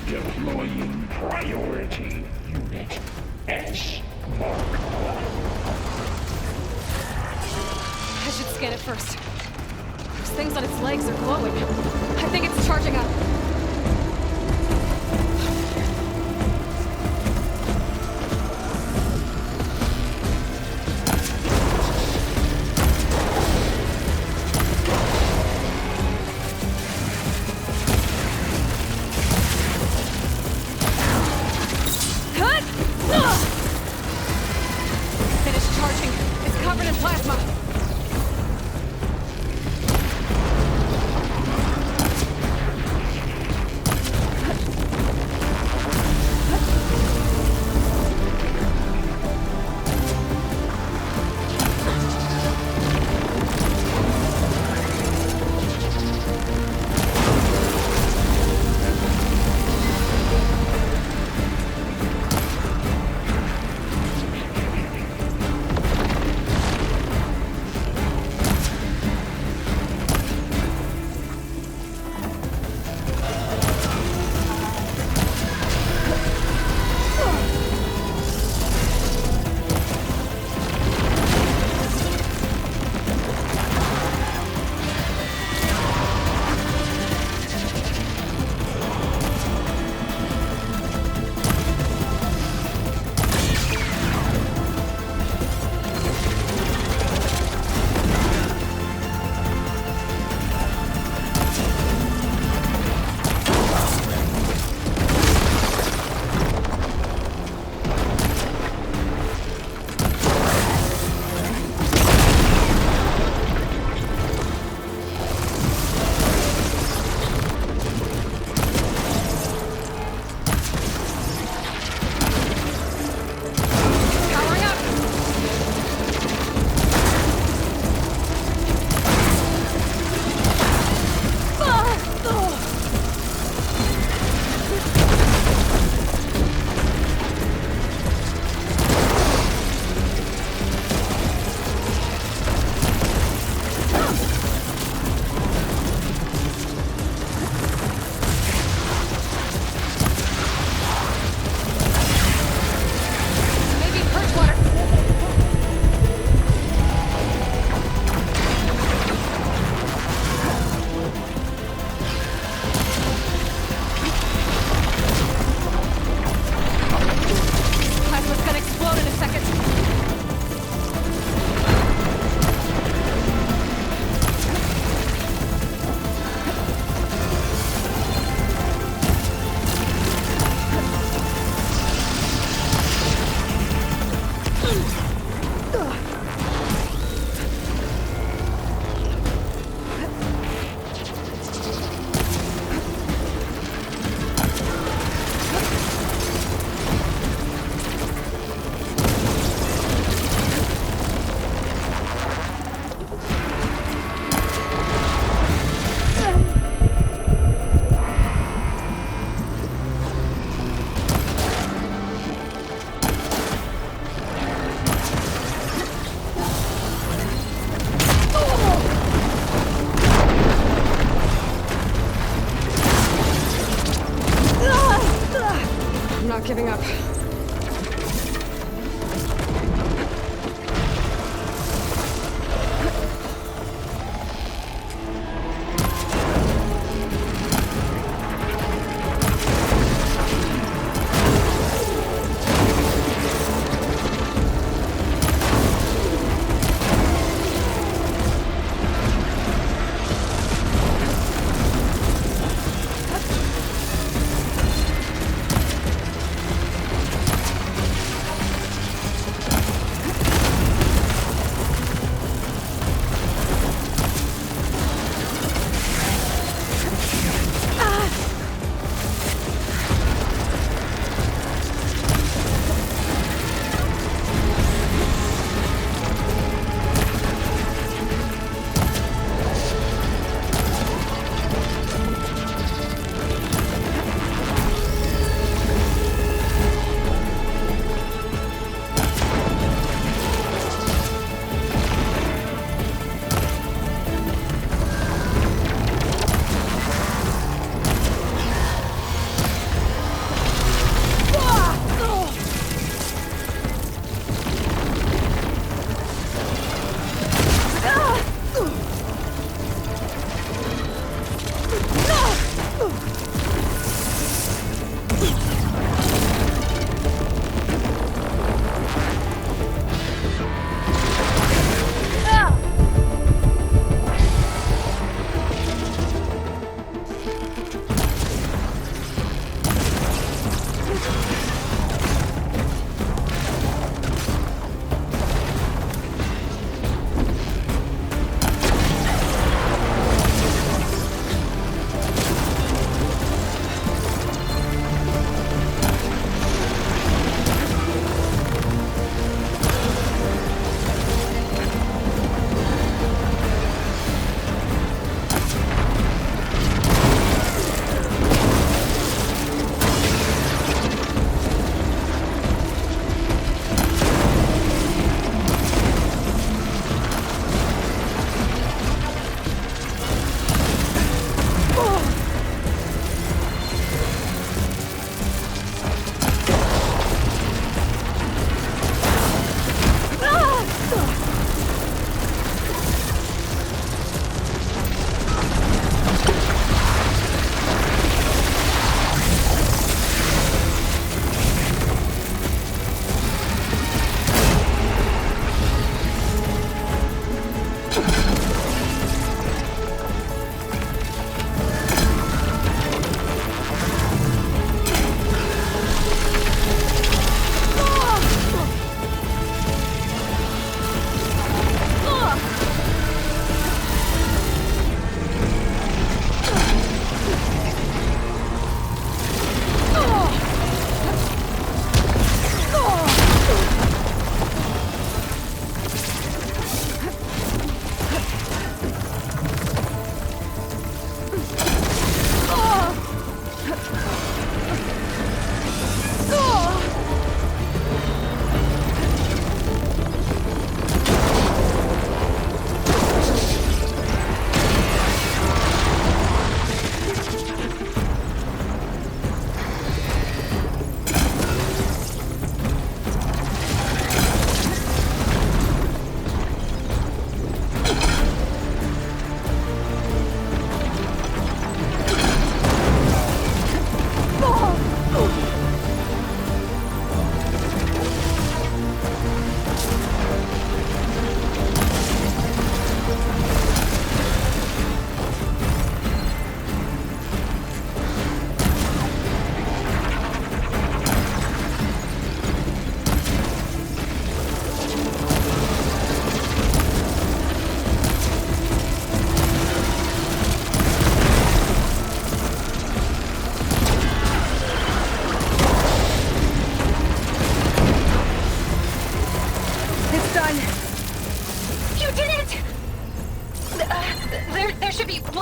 Deploying priority unit S Mark 1. I should scan it first. Those things on its legs are glowing. I think it's charging up. Finished charging. It's covered in plasma. Powering up. Maybe purge water. Plasma's gonna explode in a second.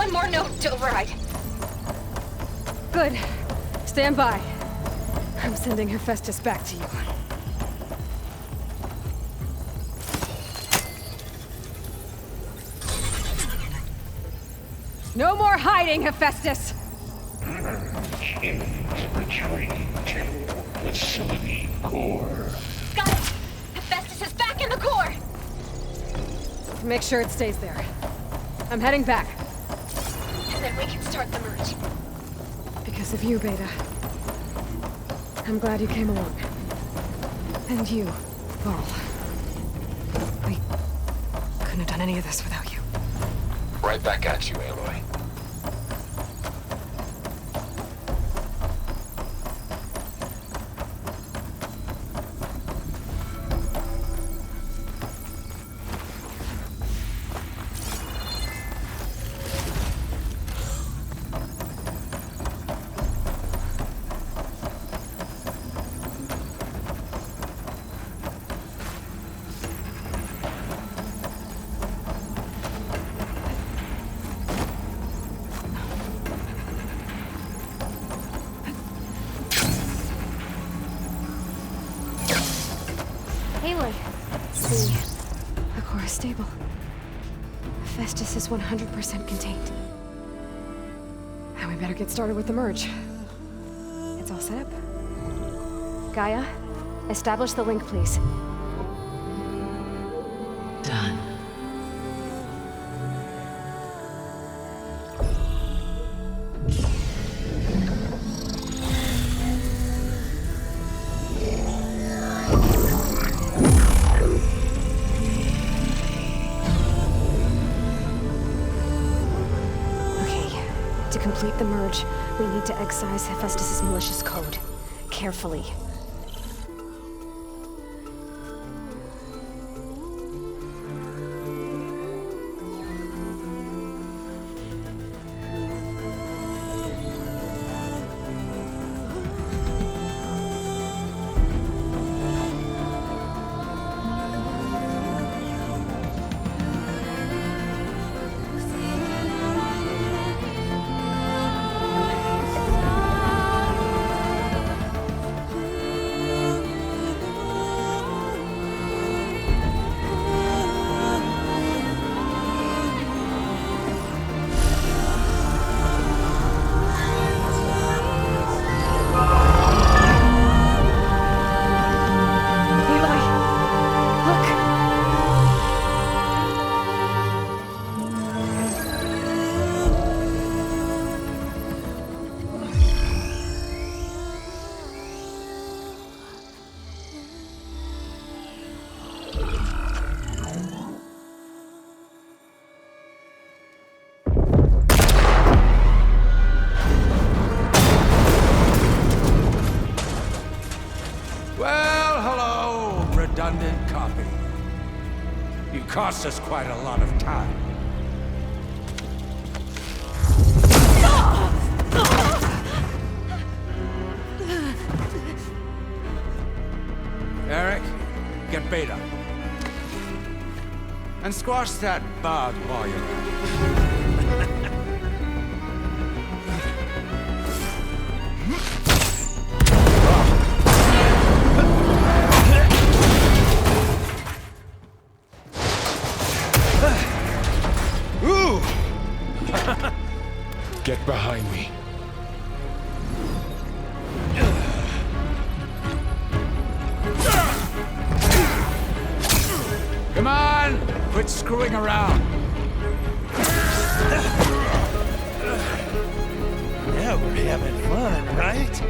one more node to override. Good. Stand by. I'm sending Hephaestus back to you. No more hiding, Hephaestus! Retreating to facility core. Got it! Hephaestus is back in the core! Make sure it stays there. I'm heading back. And then we can start the merge. Because of you, Beta. I'm glad you came along. And you, Varl. We couldn't have done any of this without you. Right back at you, Aloy. Aloy, the core is stable. Hephaestus is 100% contained. Now we better get started with the merge. It's all set up. Gaia, establish the link, please. Done. To complete the merge, we need to excise Hephaestus' malicious code. Carefully. Redundant copy. You cost us quite a lot of time. Eric, get Beta. And squash that bug while you're at it. Get behind me. Come on! Quit screwing around. Yeah, we're having fun, right?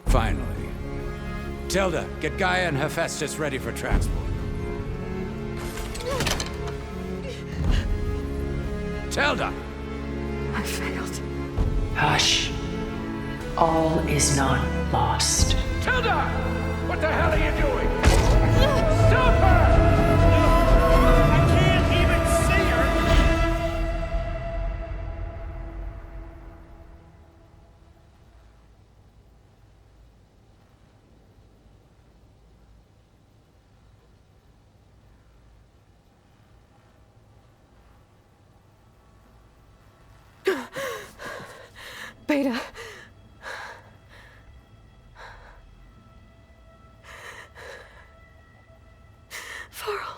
Finally. Tilda, get Gaia and Hephaestus ready for transport. Tilda! I failed. Hush. all is not lost. Tilda! What the hell are you doing? Stop her! I can't even see her! Beta. Varl.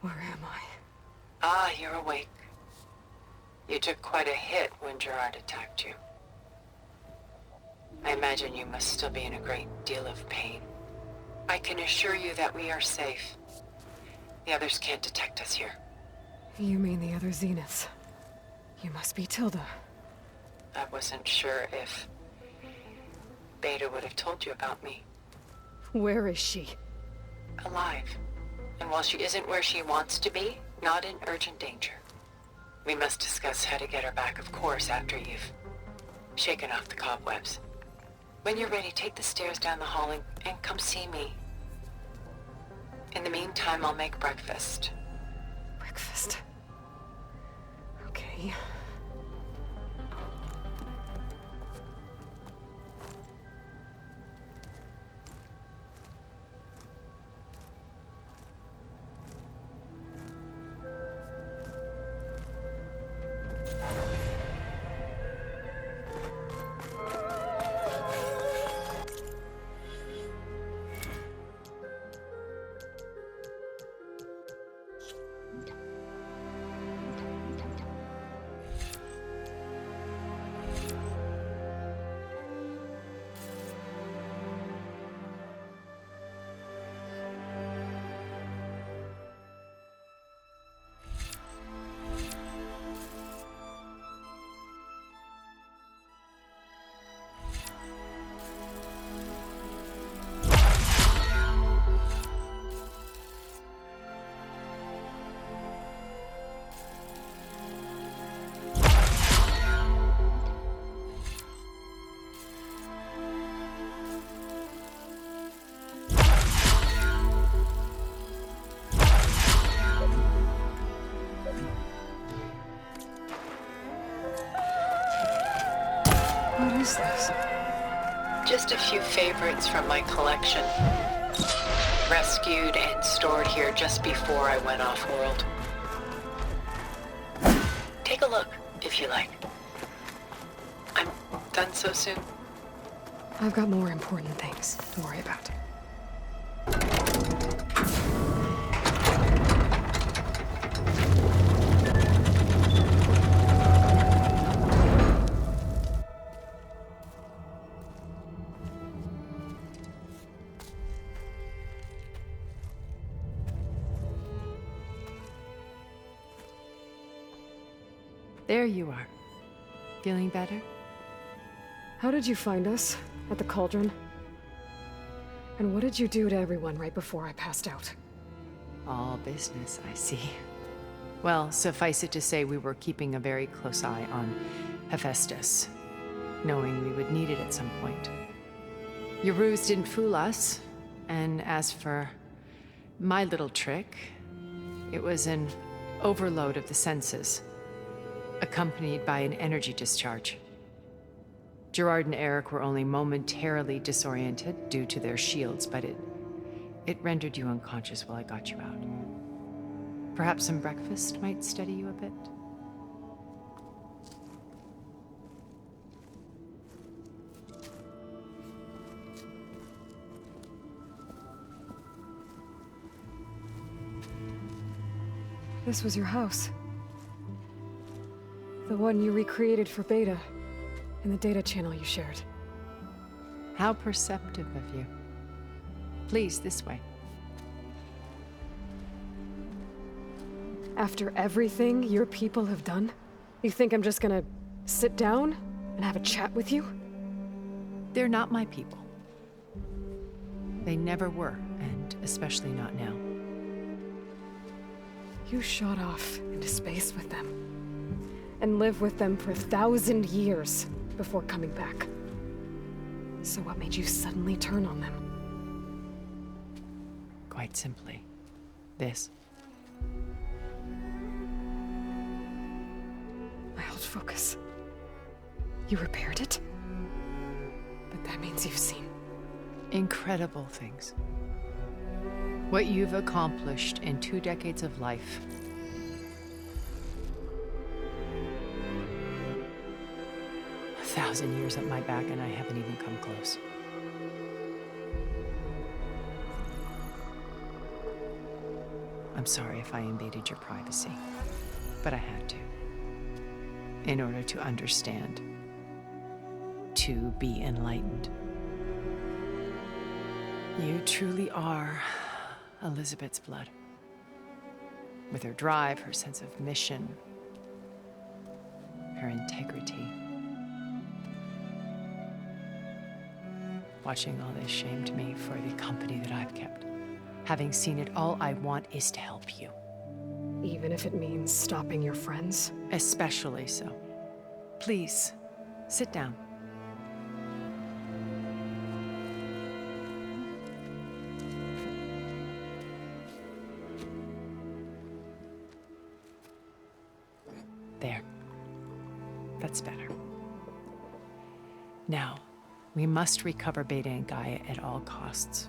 Where am I? Ah, you're awake. You took quite a hit when Gerard attacked you. I imagine you must still be in a great deal of pain. I can assure you that we are safe. The others can't detect us here. You mean the other Zeniths? You must be Tilda. I wasn't sure if Beta would have told you about me. Where is she? Alive. And while she isn't where she wants to be, not in urgent danger. We must discuss how to get her back, of course, after you've shaken off the cobwebs. When you're ready, take the stairs down the hall and come see me. In the meantime, I'll make breakfast. Breakfast. Okay. What is this? Just a few favorites from my collection. Rescued and stored here just before I went off-world. Take a look, if you like. I'm done so soon. I've got more important things to worry about. There you are. Feeling better? How did you find us? At the Cauldron? And what did you do to everyone right before I passed out? All business, I see. Well, suffice it to say we were keeping a very close eye on Hephaestus, knowing we would need it at some point. Your ruse didn't fool us, and as for my little trick, it was an overload of the senses, accompanied by an energy discharge. Gerard and Eric were only momentarily disoriented due to their shields, but it rendered you unconscious while I got you out. Perhaps some breakfast might steady you a bit? This was your house. The one you recreated for Beta, in the data channel you shared. How perceptive of you. Please, this way. After everything your people have done? You think I'm just gonna sit down and have a chat with you? They're not my people. They never were, and especially not now. You shot off into space with them. And lived with them for 1,000 years before coming back. So what made you suddenly turn on them? Quite simply, this. My old focus. You repaired it? But that means you've seen. Incredible things. What you've accomplished in 2 decades of life. A 1,000 years at my back, and I haven't even come close. I'm sorry if I invaded your privacy, but I had to. In order to understand. To be enlightened. You truly are Elizabeth's blood. With her drive, her sense of mission, her integrity. Watching all this shamed me for the company that I've kept. Having seen it, all I want is to help you. Even if it means stopping your friends? Especially so. Please, sit down. There. That's better. Now, we must recover Beta and Gaia at all costs.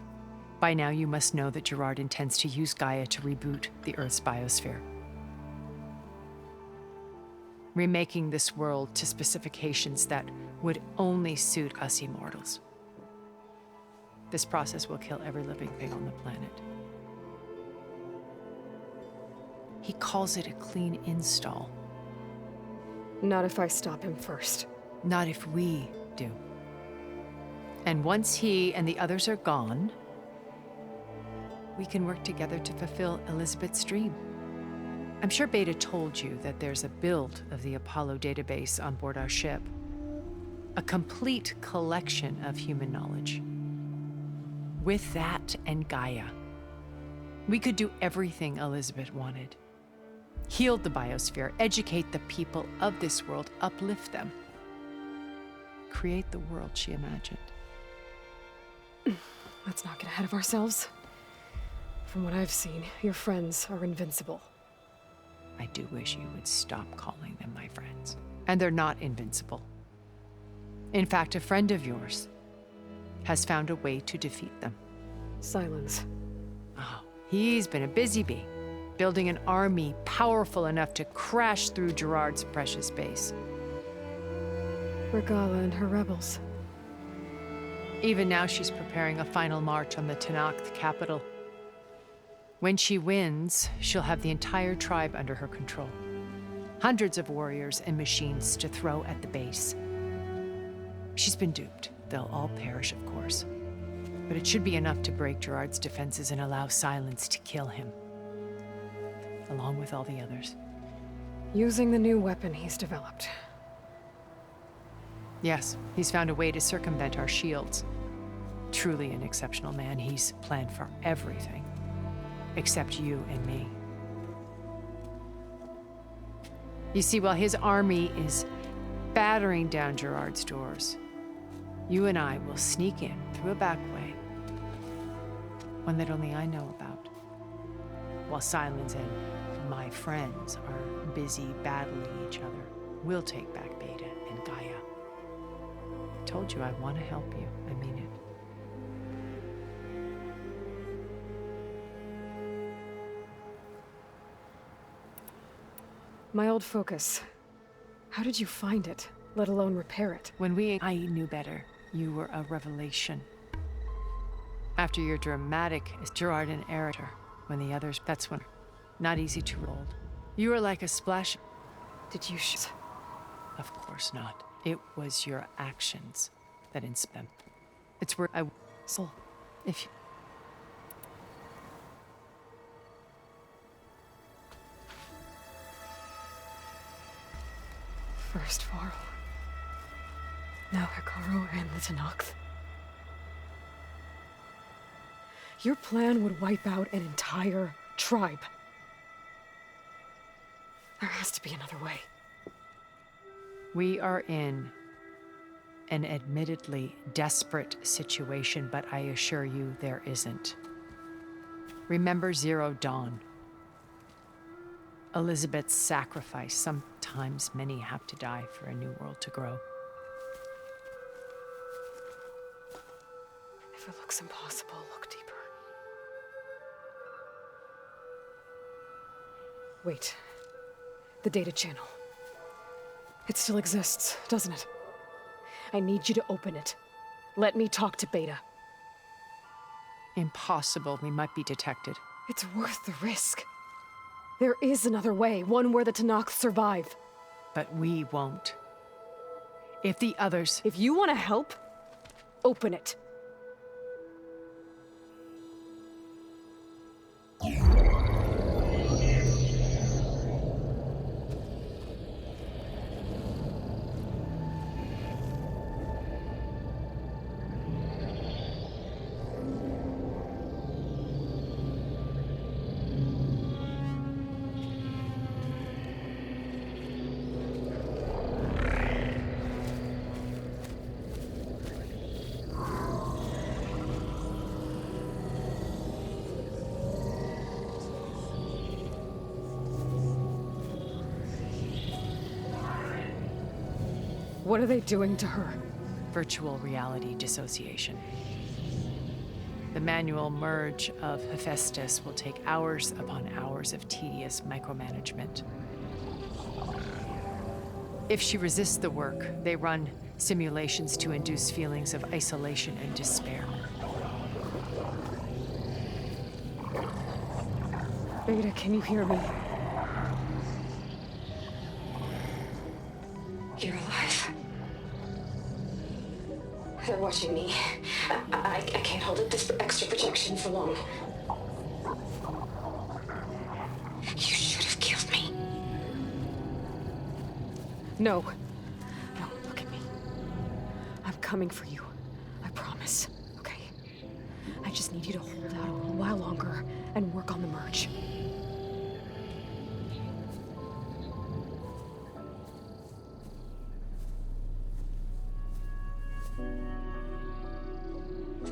By now, you must know that Gerard intends to use Gaia to reboot the Earth's biosphere. Remaking this world to specifications that would only suit us immortals. This process will kill every living thing on the planet. He calls it a clean install. Not if I stop him first. Not if we do. And once he and the others are gone, we can work together to fulfill Elizabeth's dream. I'm sure Beta told you that there's a build of the Apollo database on board our ship. A complete collection of human knowledge. With that and Gaia, we could do everything Elizabeth wanted. Heal the biosphere, educate the people of this world, uplift them. Create the world she imagined. Let's not get ahead of ourselves. From what I've seen, your friends are invincible. I do wish you would stop calling them my friends. And they're not invincible. In fact, a friend of yours has found a way to defeat them. Silence. Oh, he's been a busy bee, building an army powerful enough to crash through Gerard's precious base. Regala and her rebels. Even now, she's preparing a final march on the Tenakth capital. When she wins, she'll have the entire tribe under her control. Hundreds of warriors and machines to throw at the base. She's been duped. They'll all perish, of course. But it should be enough to break Gerard's defenses and allow Silence to kill him. Along with all the others. Using the new weapon he's developed. Yes, he's found a way to circumvent our shields. Truly an exceptional man. He's planned for everything. Except you and me. You see, while his army is battering down Gerard's doors, you and I will sneak in through a back way. One that only I know about. While Silence and my friends are busy battling each other, we'll take back Beta and Gaia. I told you I want to help you. I mean it. My old focus. How did you find it, let alone repair it? I knew better. You were a revelation. After your dramatic Gerard and Eric, when the others, that's when, not easy to roll. You were like a splash. Did you Of course not. It was your actions that inspired them. It's where I... Soul. If you... First Varl. Now Hekarro and the Tenakth. Your plan would wipe out an entire tribe. There has to be another way. We are in an admittedly desperate situation, but I assure you there isn't. Remember Zero Dawn. Elizabeth's sacrifice. Sometimes many have to die for a new world to grow. If it looks impossible, look deeper. Wait. The data channel. It still exists, doesn't it? I need you to open it. Let me talk to Beta. Impossible. We might be detected. It's worth the risk. There is another way, one where the Tenakth survive. But we won't. If the others... If you want to help, open it. What are they doing to her? Virtual reality dissociation. The manual merge of Hephaestus will take hours upon hours of tedious micromanagement. If she resists the work, they run simulations to induce feelings of isolation and despair. Beta, can you hear me? You're alive. They're watching me. I can't hold up this extra protection for long. You should have killed me. No. No, look at me. I'm coming for you. I promise. Okay? I just need you to hold out a little while longer and work on the merge.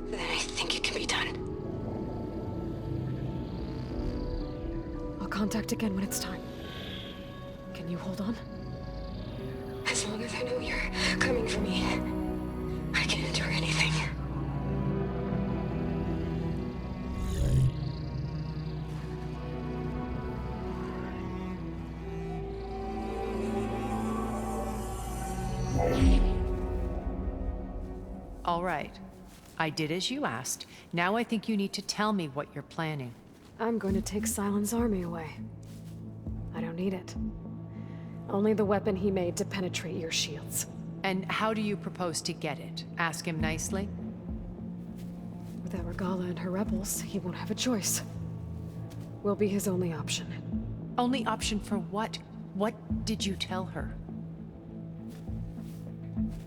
Then I think it can be done. I'll contact again when it's time. Can you hold on? As long as I know you're coming for me, I can endure anything. All right. I did as you asked. Now I think you need to tell me what you're planning. I'm going to take Sylens' army away. I don't need it. Only the weapon he made to penetrate your shields. And how do you propose to get it? Ask him nicely? Without Regala and her rebels, he won't have a choice. We'll be his only option. Only option for what? What did you tell her?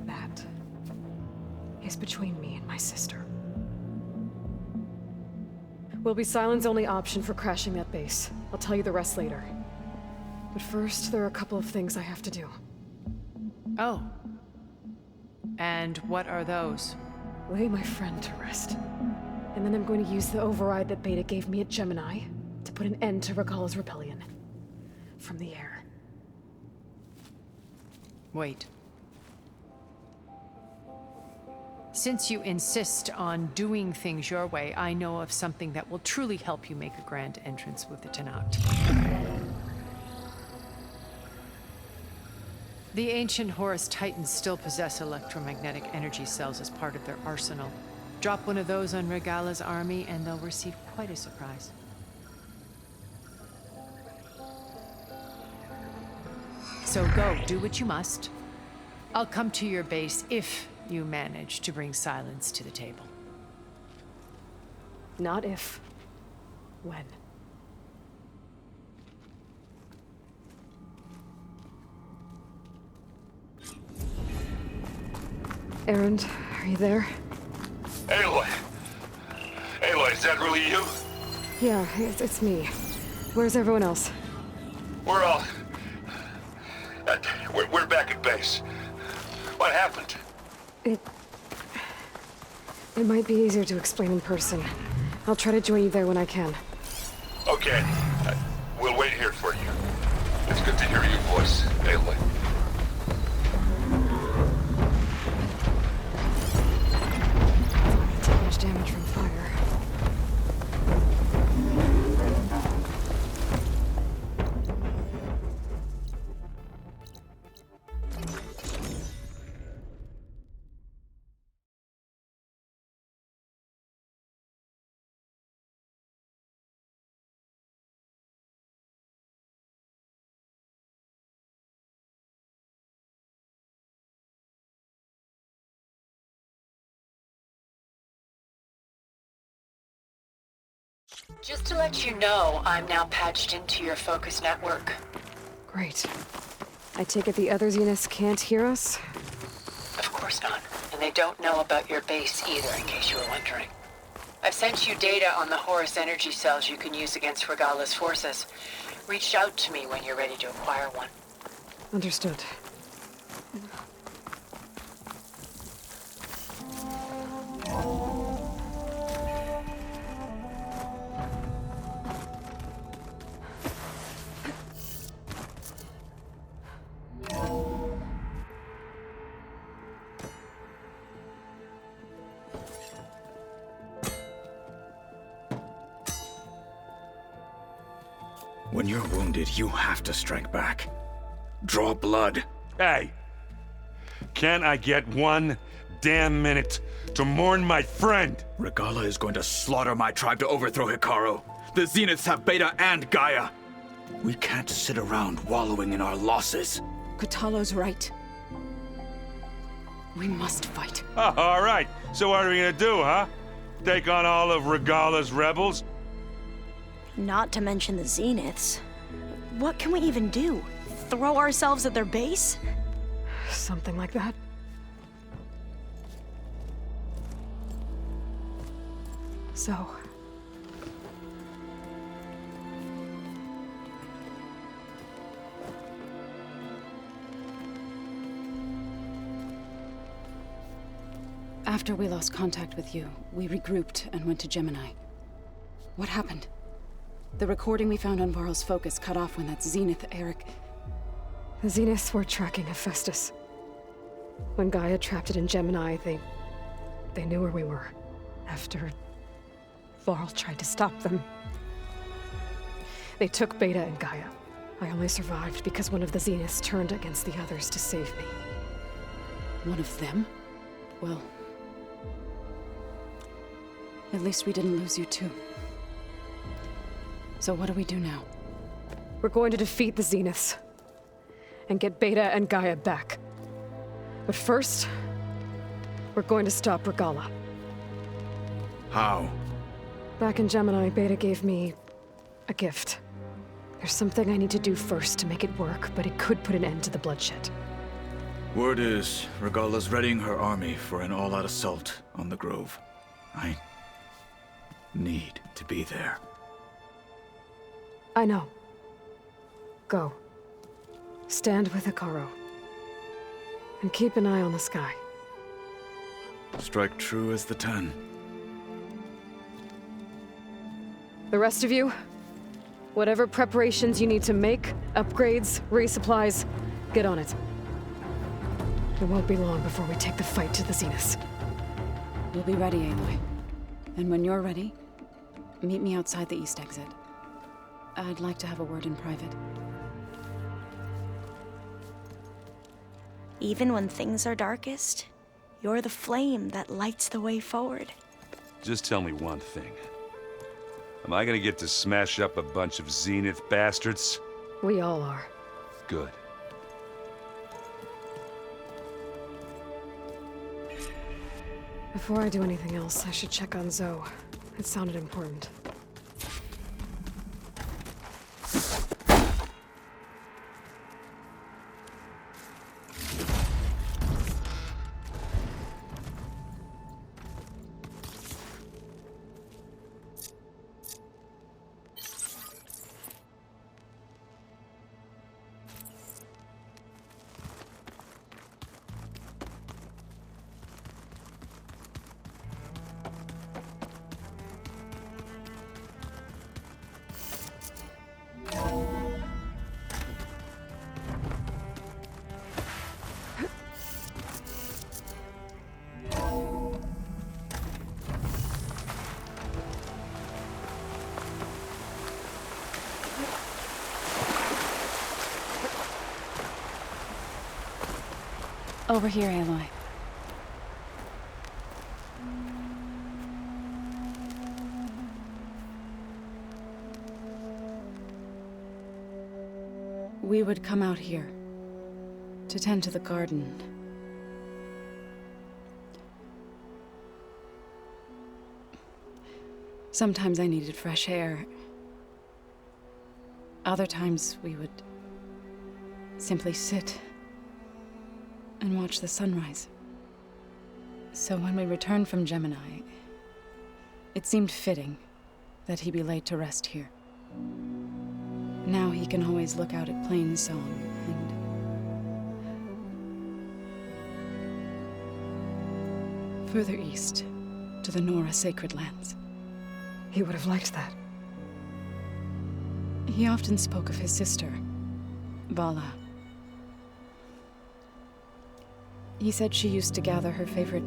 That is between me and my sister. Will be Sylens' only option for crashing that base. I'll tell you the rest later. But first, there are a couple of things I have to do. Oh. And what are those? Lay my friend to rest. And then I'm going to use the override that Beta gave me at Gemini to put an end to Regala's rebellion. From the air. Wait. Since you insist on doing things your way, I know of something that will truly help you make a grand entrance with the Tenakth. The ancient Horus Titans still possess electromagnetic energy cells as part of their arsenal. Drop one of those on Regala's army and they'll receive quite a surprise. So go, do what you must. I'll come to your base if you manage to bring Sylens to the table. Not if. When. Erend, are you there? Aloy! Aloy, is that really you? Yeah, it's me. Where's everyone else? We're all... we're back at base. What happened? It might be easier to explain in person. I'll try to join you there when I can. Okay. We'll wait here for you. It's good to hear your voice, Aloy. Too much damage from fire. Just to let you know, I'm now patched into your focus network. Great. I take it the other Zeniths can't hear us? Of course not. And they don't know about your base either, in case you were wondering. I've sent you data on the Horus energy cells you can use against Regalla's forces. Reach out to me when you're ready to acquire one. Understood. When you're wounded, you have to strike back. Draw blood. Hey! Can I get one damn minute to mourn my friend? Regalla is going to slaughter my tribe to overthrow Hekarro. The Zeniths have Beta and Gaia. We can't sit around wallowing in our losses. Kotallo's right. We must fight. Oh, all right. So what are we gonna do, huh? Take on all of Regalla's rebels? Not to mention the Zeniths. What can we even do? Throw ourselves at their base? Something like that. So... After we lost contact with you, we regrouped and went to Gemini. What happened? The recording we found on Varl's focus cut off when that Zenith, Eric... The Zeniths were tracking Hephaestus. When Gaia trapped it in Gemini, they knew where we were. After Varl tried to stop them. They took Beta and Gaia. I only survived because one of the Zeniths turned against the others to save me. One of them? Well... at least we didn't lose you too. So what do we do now? We're going to defeat the Zeniths. And get Beta and Gaia back. But first, we're going to stop Regalla. How? Back in Gemini, Beta gave me a gift. There's something I need to do first to make it work, but it could put an end to the bloodshed. Word is, Regalla's readying her army for an all-out assault on the Grove. I need to be there. I know. Go. Stand with Hekarro. And keep an eye on the sky. Strike true as the 10. The rest of you, whatever preparations you need to make, upgrades, resupplies, get on it. It won't be long before we take the fight to the Zeniths. We'll be ready, Aloy. And when you're ready, meet me outside the east exit. I'd like to have a word in private. Even when things are darkest, you're the flame that lights the way forward. Just tell me one thing. Am I gonna get to smash up a bunch of Zenith bastards? We all are. Good. Before I do anything else, I should check on Zoe. It sounded important. Over here, Aloy. We would come out here to tend to the garden. Sometimes I needed fresh air. Other times we would simply sit and watch the sunrise. So when we returned from Gemini, it seemed fitting that he be laid to rest here. Now he can always look out at Plainsong and further east to the Nora Sacred Lands. He would have liked that. He often spoke of his sister, Vala. He said she used to gather her favorite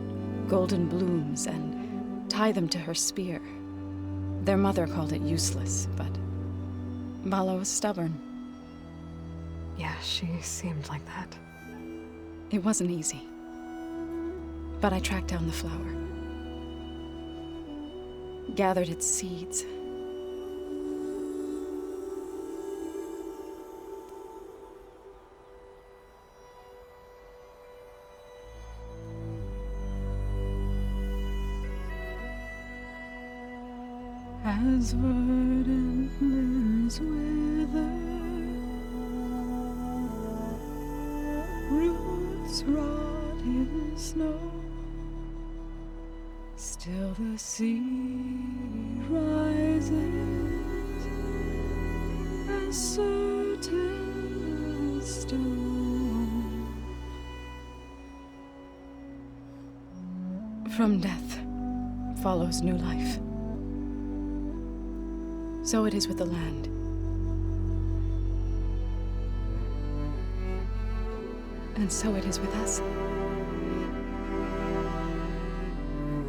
golden blooms and tie them to her spear. Their mother called it useless, but Vala was stubborn. Yeah, she seemed like that. It wasn't easy. But I tracked down the flower. Gathered its seeds. As verdant limbs wither, roots rot in snow, still the sea rises, as certain as stone. From death follows new life. So it is with the land. And so it is with us.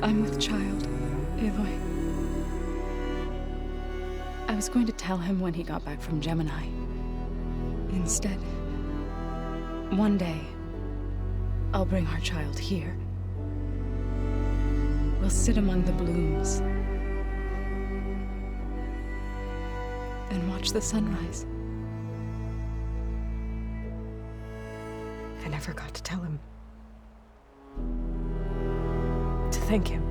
I'm with child, Aloy. I was going to tell him when he got back from Gemini. Instead, one day, I'll bring our child here. We'll sit among the blooms and watch the sunrise. I never got to tell him. To thank him.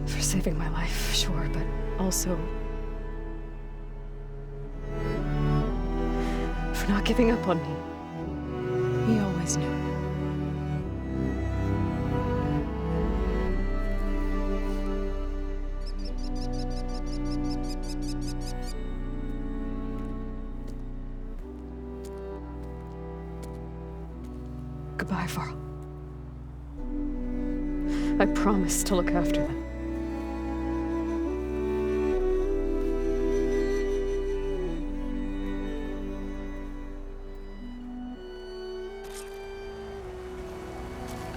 For saving my life, sure, but also for not giving up on me. He always knew. Goodbye, Varl. I promise to look after them.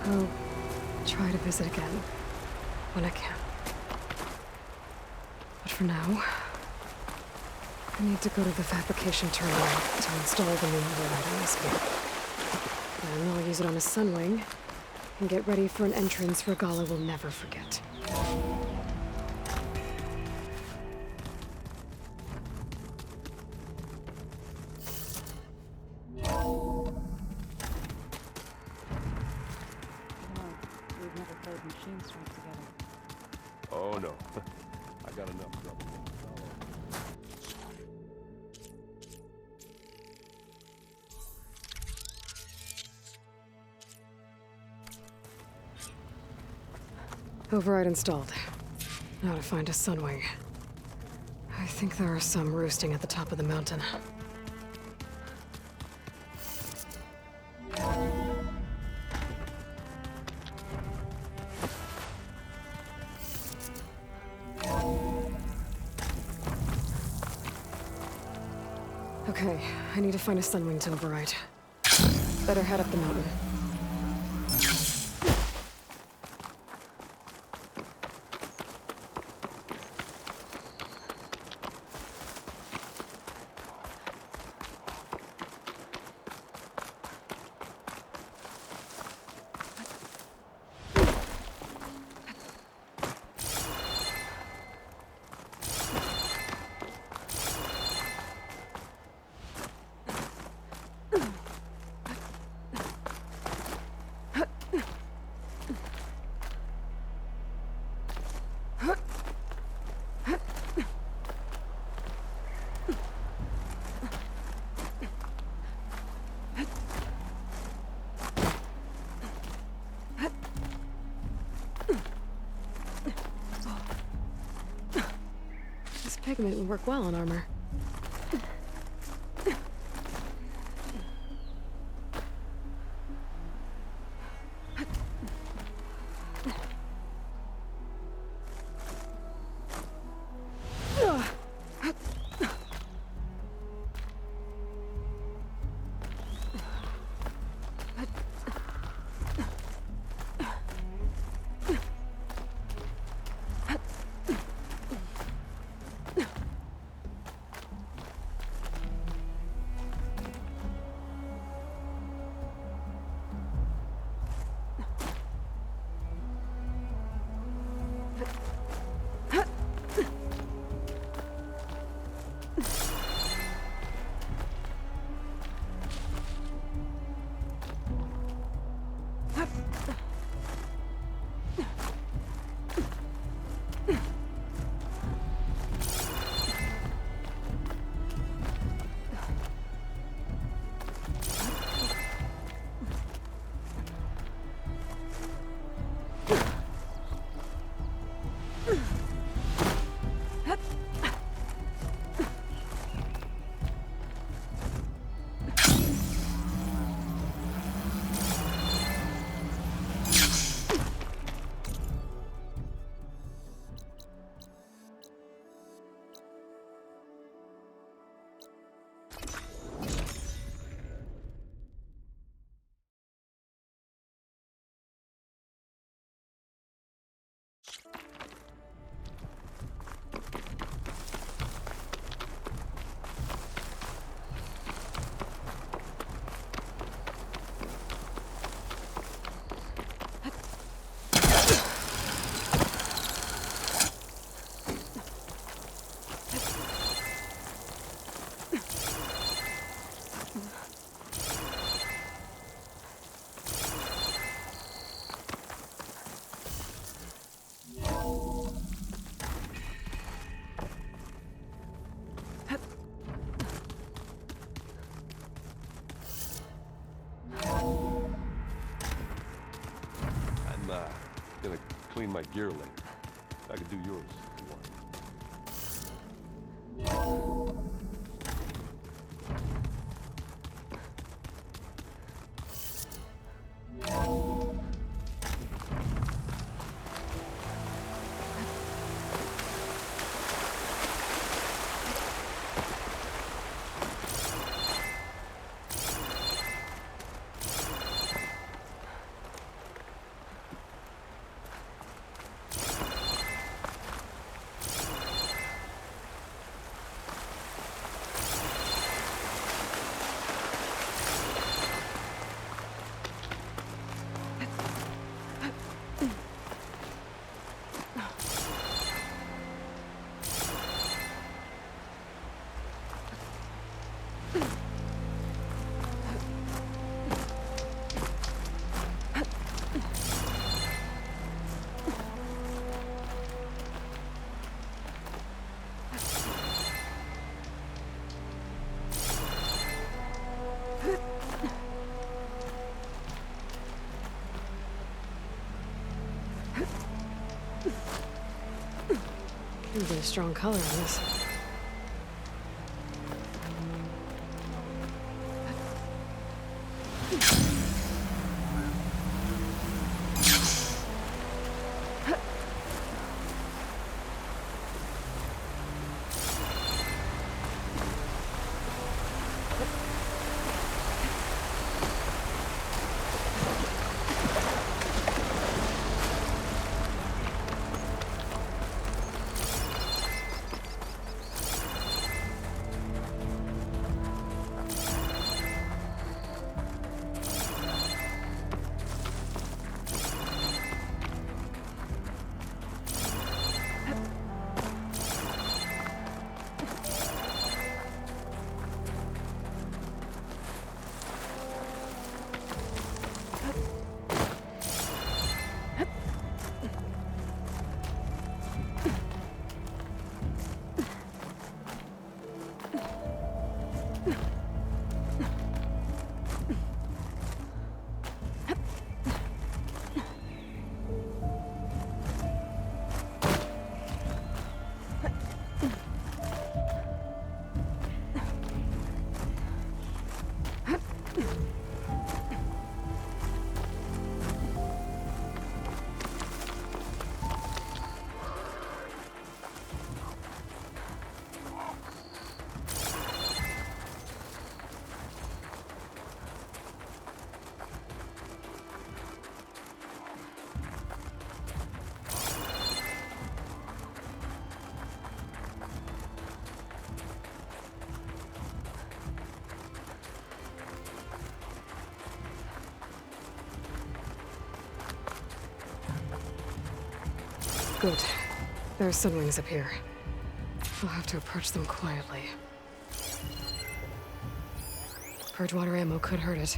I'll try to visit again when I can. But for now, I need to go to the fabrication terminal to install the new override on this gear. Then I'll use it on a sunwing and get ready for an entrance Regalla will never forget. We've never played Machine Strike together. Oh no. I got enough trouble. Override installed. Now to find a sunwing. I think there are some roosting at the top of the mountain. Okay, I need to find a sunwing to override. Better head up the mountain. This pigment would work well on armor. Gonna clean my gear later. I could do yours if you want. You get a strong color on this. Good. There are sunwings up here. We'll have to approach them quietly. Purge-water ammo could hurt it.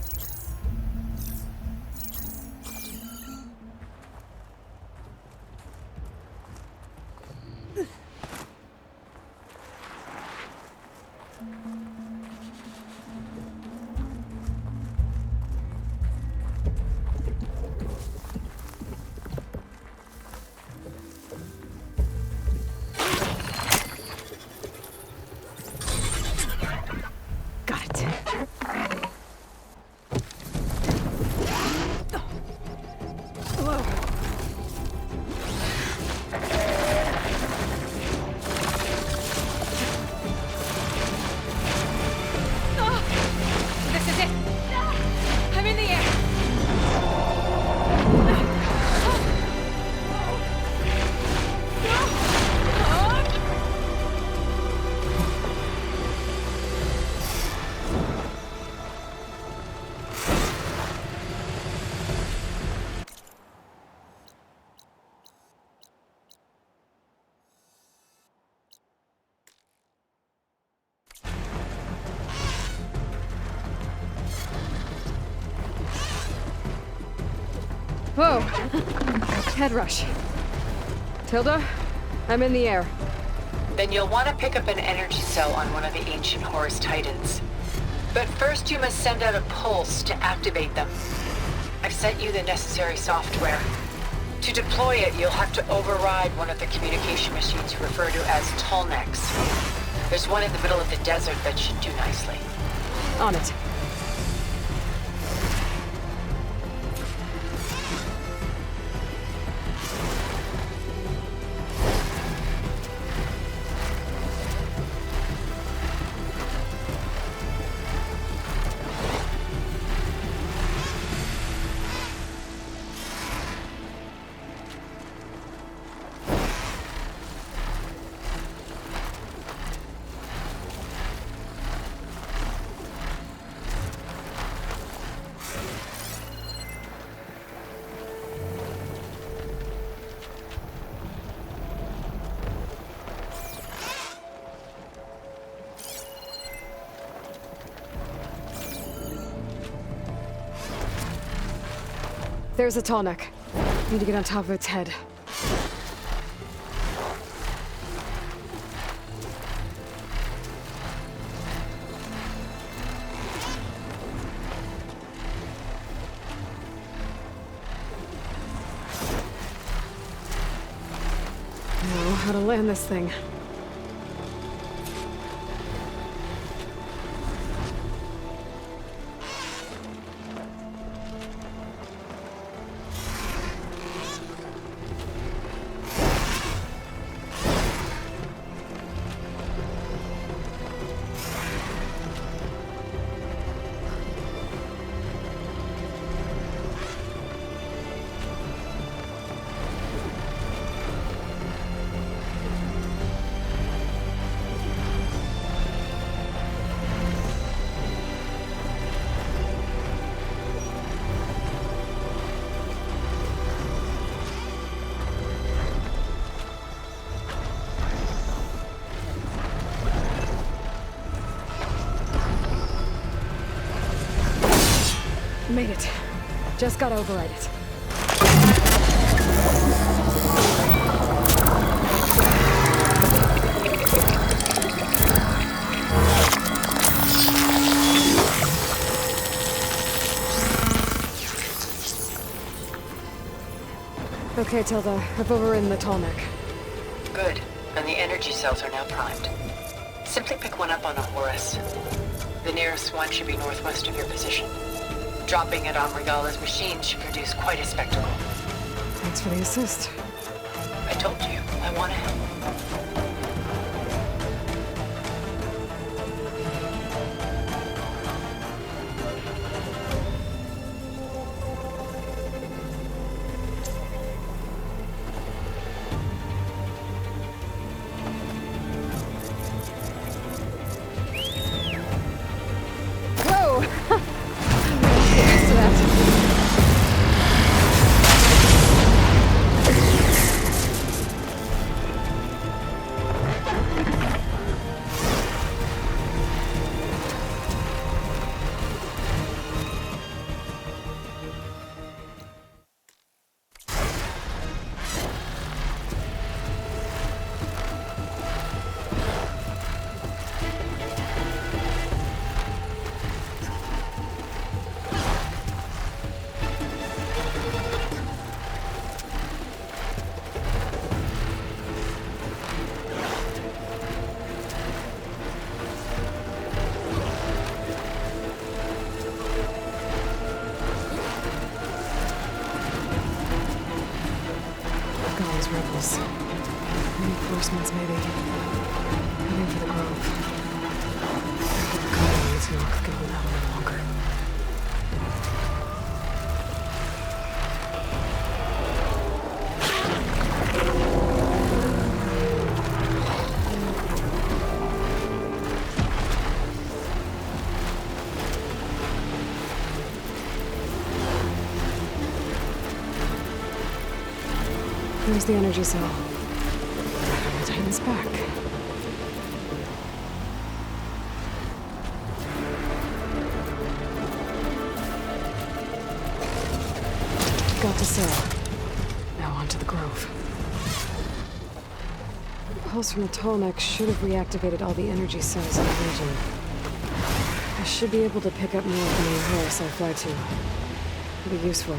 Whoa! Head rush. Tilda, I'm in the air. Then you'll want to pick up an energy cell on one of the ancient Horus Titans. But first you must send out a pulse to activate them. I've sent you the necessary software. To deploy it, you'll have to override one of the communication machines you refer to as Tallnecks. There's one in the middle of the desert that should do nicely. On it. There's a Tallneck. Need to get on top of its head. Know how to land this thing. Made it. Just gotta override it. Okay, Tilda. I've overridden the Tallneck. Good. And the energy cells are now primed. Simply pick one up on a Horus. The nearest one should be northwest of your position. Dropping it on Regala's machine should produce quite a spectacle. Thanks for the assist. I told you, I want to help. Heading for the Grove. I hope Kyle is not cooking me that a little longer. Where's the energy cell? Titan's back. Got to cell. Now on to the Grove. The pulse from the Tallneck should have reactivated all the energy cells in the region. I should be able to pick up more from the Horus I fly to. It'll be useful,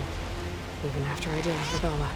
even after I deal with Regala.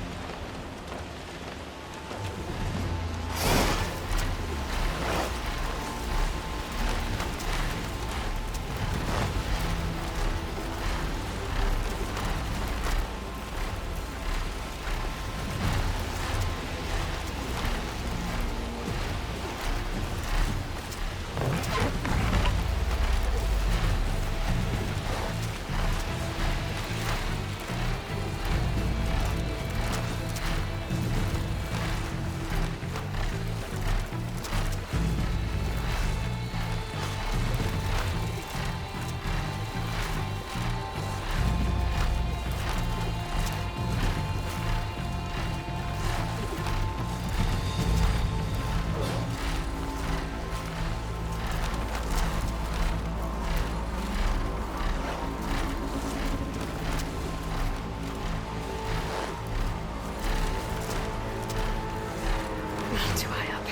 Too high up.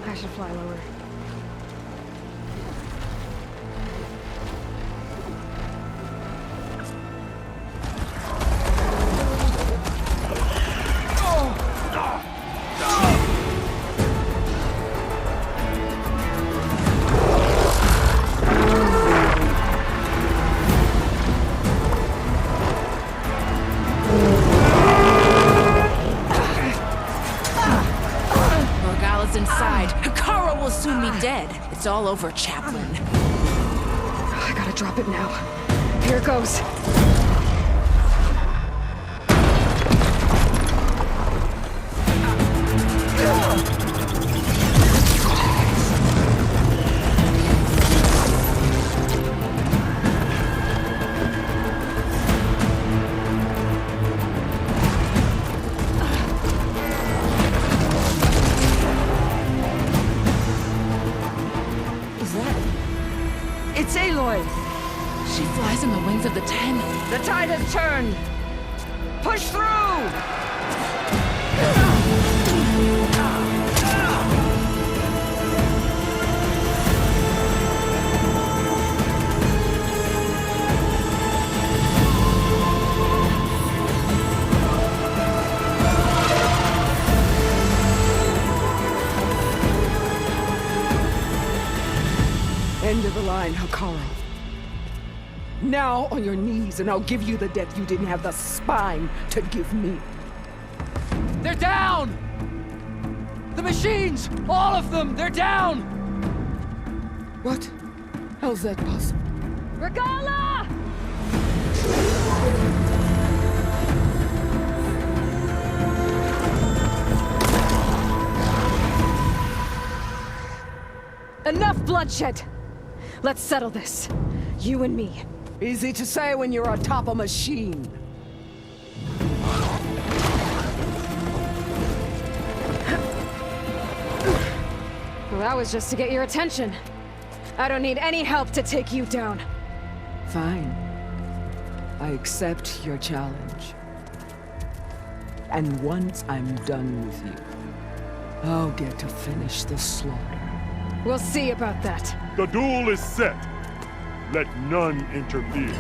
I should fly lower. Inside. Kara will soon be dead. It's all over, Chaplain. I gotta drop it now. Here it goes. It's Aloy! She flies on the wings of the Ten. The tide has turned! Push through! End of the line, Hekarro. Now on your knees, and I'll give you the death you didn't have the spine to give me. They're down! The machines! All of them! They're down! What? How's that possible? Regala! Enough bloodshed! Let's settle this. You and me. Easy to say when you're atop a machine. Well, that was just to get your attention. I don't need any help to take you down. Fine. I accept your challenge. And once I'm done with you, I'll get to finish the slaughter. We'll see about that. The duel is set. Let none interfere.